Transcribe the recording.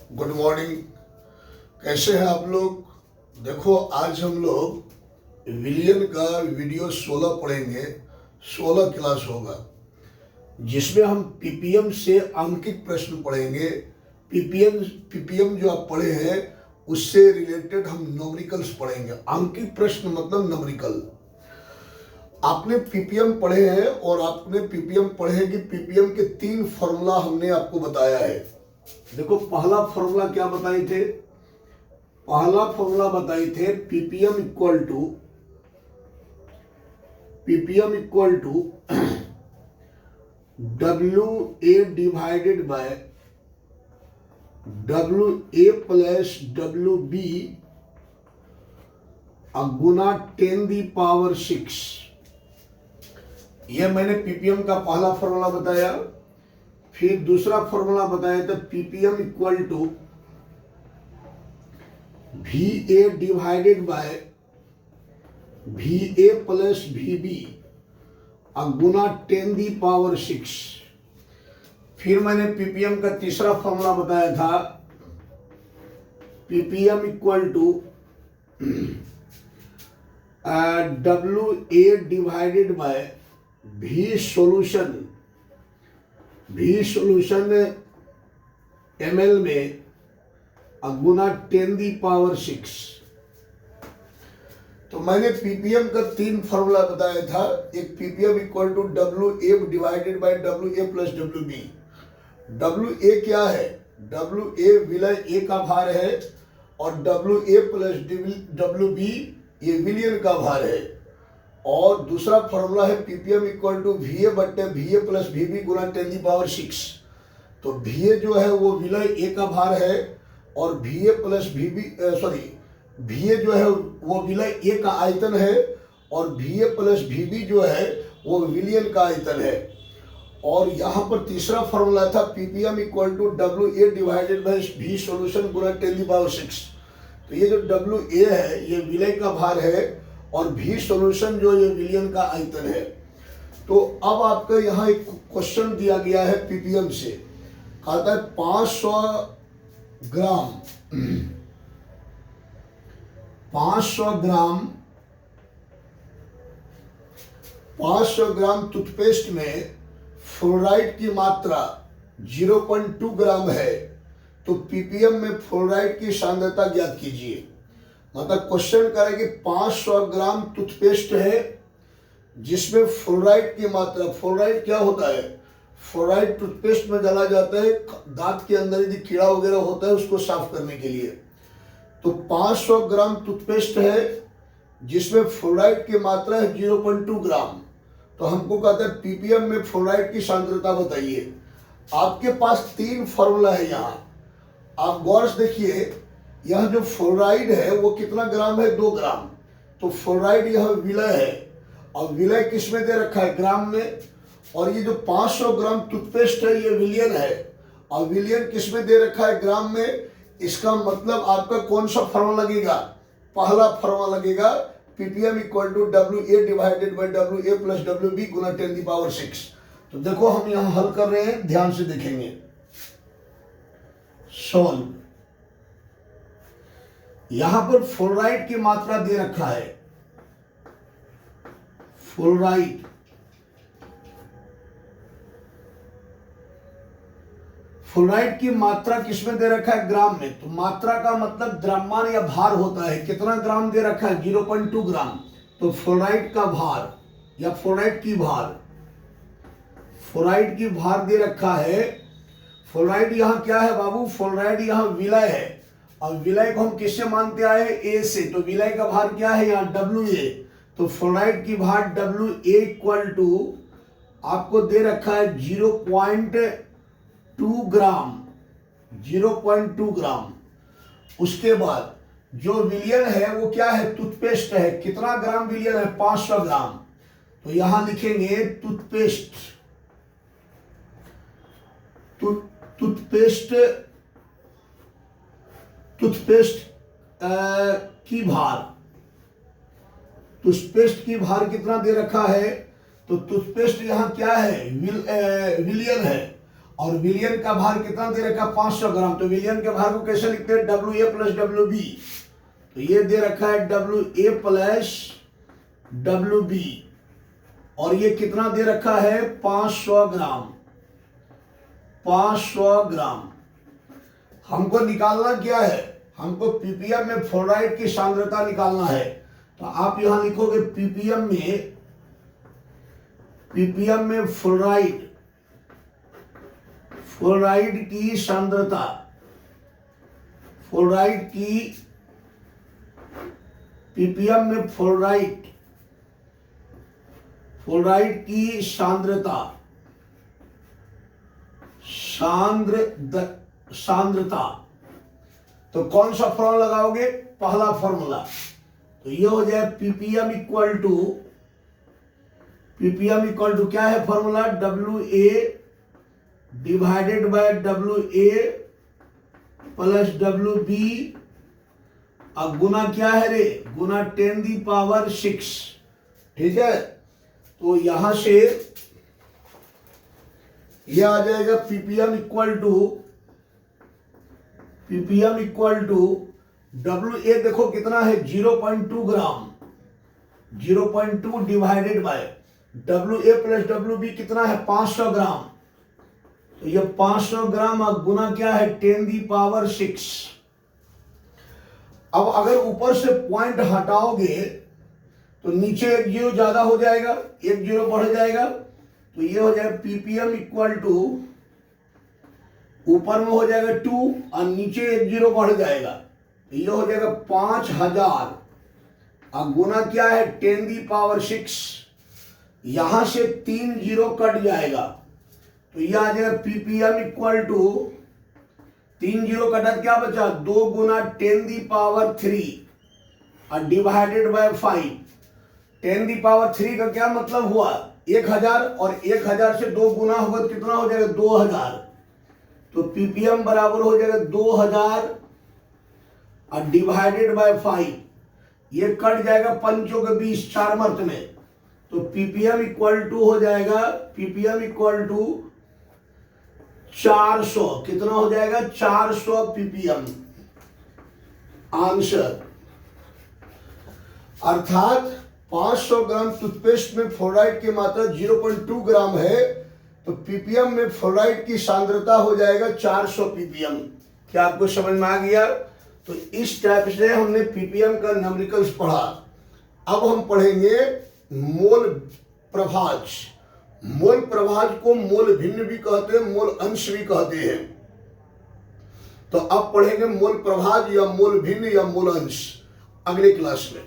Good morning. कैसे हैं आप लोग। देखो आज हम लोग विलियन का वीडियो 16 पढ़ेंगे। 16 क्लास होगा जिसमें हम पीपीएम से अंकित प्रश्न पढ़ेंगे। पीपीएम जो आप पढ़े हैं उससे रिलेटेड हम न्यूमेरिकल्स पढ़ेंगे। अंकित प्रश्न मतलब न्यूमेरिकल। आपने पीपीएम पढ़े हैं और आपने पीपीएम पढ़े हैं कि पीपीएम के 3 फॉर्मूला हमने आपको बताया है। देखो पहला फॉर्मूला क्या बताए थे। पहला फॉर्मूला बताए थे ppm equal to W A divided by W A plus W B गुना 10⁻⁶। यह मैंने पीपीएम का पहला फॉर्मूला बताया। फिर दूसरा फॉर्मूला बताया था ppm equal to V A divided by V A plus V B गुना 10⁻⁶। फिर मैंने पीपीएम का तीसरा फॉर्मूला बताया था ppm equal to W A divided by V solution ml में गुना 10⁻⁶। तो मैंने पीपीएम का 3 फॉर्मूला बताया था। एक PPM equal to W A divided by W A plus W B. W A क्या है? डब्ल्यू ए विलय ए का भार है और W A plus W B ये विलियन का भार है। और दूसरा फॉर्मूला है ppm equal to V A बट्टे V A plus V B गुना 10⁻⁶। तो वी ए जो है वो विलय ए का भार है और V A plus V B V A जो है वो विलय ए का आयतन है और V A plus V B जो है वो विलियन का आयतन है। और यहाँ पर तीसरा फॉर्मूला था ppm equal to W A divided by V solution गुना 10⁻⁶। तो ये जो डब्ल्यू ए है ये विलय का भार है और वी सॉल्यूशन जो ये विलियन का आयतन है। तो अब आपका यहाँ एक क्वेश्चन दिया गया है पीपीएम से। कहता है 500 ग्राम टूथपेस्ट में फ्लोराइड की मात्रा 0.2 ग्राम है। तो पीपीएम में फ्लोराइड की सांद्रता ज्ञात कीजिए। मतलब क्वेश्चन करें कि 500 ग्राम टूथपेस्ट है जिसमें फ्लोराइड की मात्रा, फ्लोराइड क्या होता है? फ्लोराइड टूथपेस्ट में डाला जाता है दांत के अंदर यदि कीड़ा वगैरह होता है उसको साफ करने के लिए। तो 500 ग्राम टूथपेस्ट है जिसमें फ्लोराइड की मात्रा है 0.2 ग्राम। तो हमको कहते हैं पीपीएम में फ्लोराइड की सांद्रता बताइए। आपके पास 3 फॉर्मूला है यहाँ, आप गौर से देखिए। यह जो फ्लोराइड है वो कितना ग्राम है? 2 ग्राम। तो फ्लोराइड यह विलय है और विलय किस में दे रखा है? ग्राम में। और ये जो 500 ग्राम टूथपेस्ट है ये विलियन है और विलियन किस में दे रखा है? ग्राम में। इसका मतलब आपका कौन सा फॉर्मूला लगेगा? पहला फॉर्मूला लगेगा ppm equal to W A divided by W A plus W B गुना 10⁻⁶। तो देखो हम यहाँ हल कर रहे हैं, ध्यान से देखेंगे। सॉल्व। यहां पर फ्लोराइड की मात्रा दे रखा है। फ्लोराइड की मात्रा किसमें दे रखा है? ग्राम में। तो मात्रा का मतलब द्रव्यमान या भार होता है। कितना ग्राम दे रखा है? 0.2 ग्राम। तो फ्लोराइड का भार या फ्लोराइड की भार दे रखा है। फ्लोराइड यहां क्या है बाबू? फ्लोराइड यहां विलय है और विलय को हम किससे मानते आए? ए से। तो विलय का भार क्या है यहाँ? W A. तो फ्लोराइड की भार डब्ल्यू ए इक्वल टू आपको दे रखा है 0.2 ग्राम। 0.2 ग्राम। उसके बाद जो विलियन है वो क्या है? टूथपेस्ट है। कितना ग्राम विलियन है? 500 ग्राम। तो यहां लिखेंगे टूथपेस्ट की भार। टूथपेस्ट की भार कितना दे रखा है? तो टूथपेस्ट यहां क्या है? विलियन है और विलियन का भार कितना दे रखा है 500 ग्राम। तो विलियन के भार को कैसे लिखते हैं WA प्लस WB। तो ये दे रखा है WA प्लस WB और ये कितना दे रखा है 500 ग्राम। 500 ग्राम हमको निकालना क्या है, हमको पीपीएम में फ्लोराइड की सांद्रता निकालना है। तो आप यहां लिखोगे पीपीएम में फ्लोराइड की सांद्रता, पीपीएम में फ्लोराइड की सांद्रता। तो कौन सा फॉर्मूला लगाओगे, पहला फॉर्मूला। तो ये हो जाए पीपीएम इक्वल टू क्या है formula, WA divided by WA plus WB और गुना क्या है रे, गुना 10⁶। ठीक है, तो यहां से ये आ जाएगा पीपीएम इक्वल टू WA देखो कितना है 0.2 ग्राम, 0.2 divided by WA plus WB कितना है 500 ग्राम। तो ये 500 ग्राम और गुना क्या है 10⁶। अब अगर ऊपर से पॉइंट हटाओगे तो नीचे एक जीरो ज्यादा हो जाएगा, एक जीरो बढ़ जाएगा। तो ये हो जाएगा पीपीएम इक्वल टू, ऊपर में हो जाएगा 2 और नीचे एक जीरो बढ़ जाएगा। तो ये हो जाएगा 5000 और गुना क्या है 10⁶। यहां से 3 जीरो कट जाएगा तो ये आ जाएगा पीपीएम इक्वल टू 3 जीरो कटा क्या बचा 2 गुना 10⁻³ और डिवाइडेड बाय 5। 10⁻³ का क्या मतलब हुआ 1000 और 1000 से 2 गुना होगा तो कितना हो जाएगा 2000। तो पीपीएम बराबर हो जाएगा 2000 और डिवाइडेड बाय 5। ये कट जाएगा 5 के 20 4 मर्त में। तो पीपीएम इक्वल टू हो जाएगा पीपीएम इक्वल टू 400। कितना हो जाएगा 400 पीपीएम आंसर। अर्थात 500 ग्राम टूथपेस्ट में फ्लोराइड की मात्रा 0.2 ग्राम है तो पीपीएम में फ्लोराइड की सांद्रता हो जाएगा 400 पीपीएम। क्या आपको समझ में आ गया? तो इस टाइप से हमने पीपीएम का न्यूमेरिकल्स पढ़ा। अब हम पढ़ेंगे मोल प्रभाज। मोल प्रभाज को मोल भिन्न भी कहते हैं, मोल अंश भी कहते हैं। तो अब पढ़ेंगे मोल प्रभाज या मोल भिन्न या मोल अंश अगले क्लास में।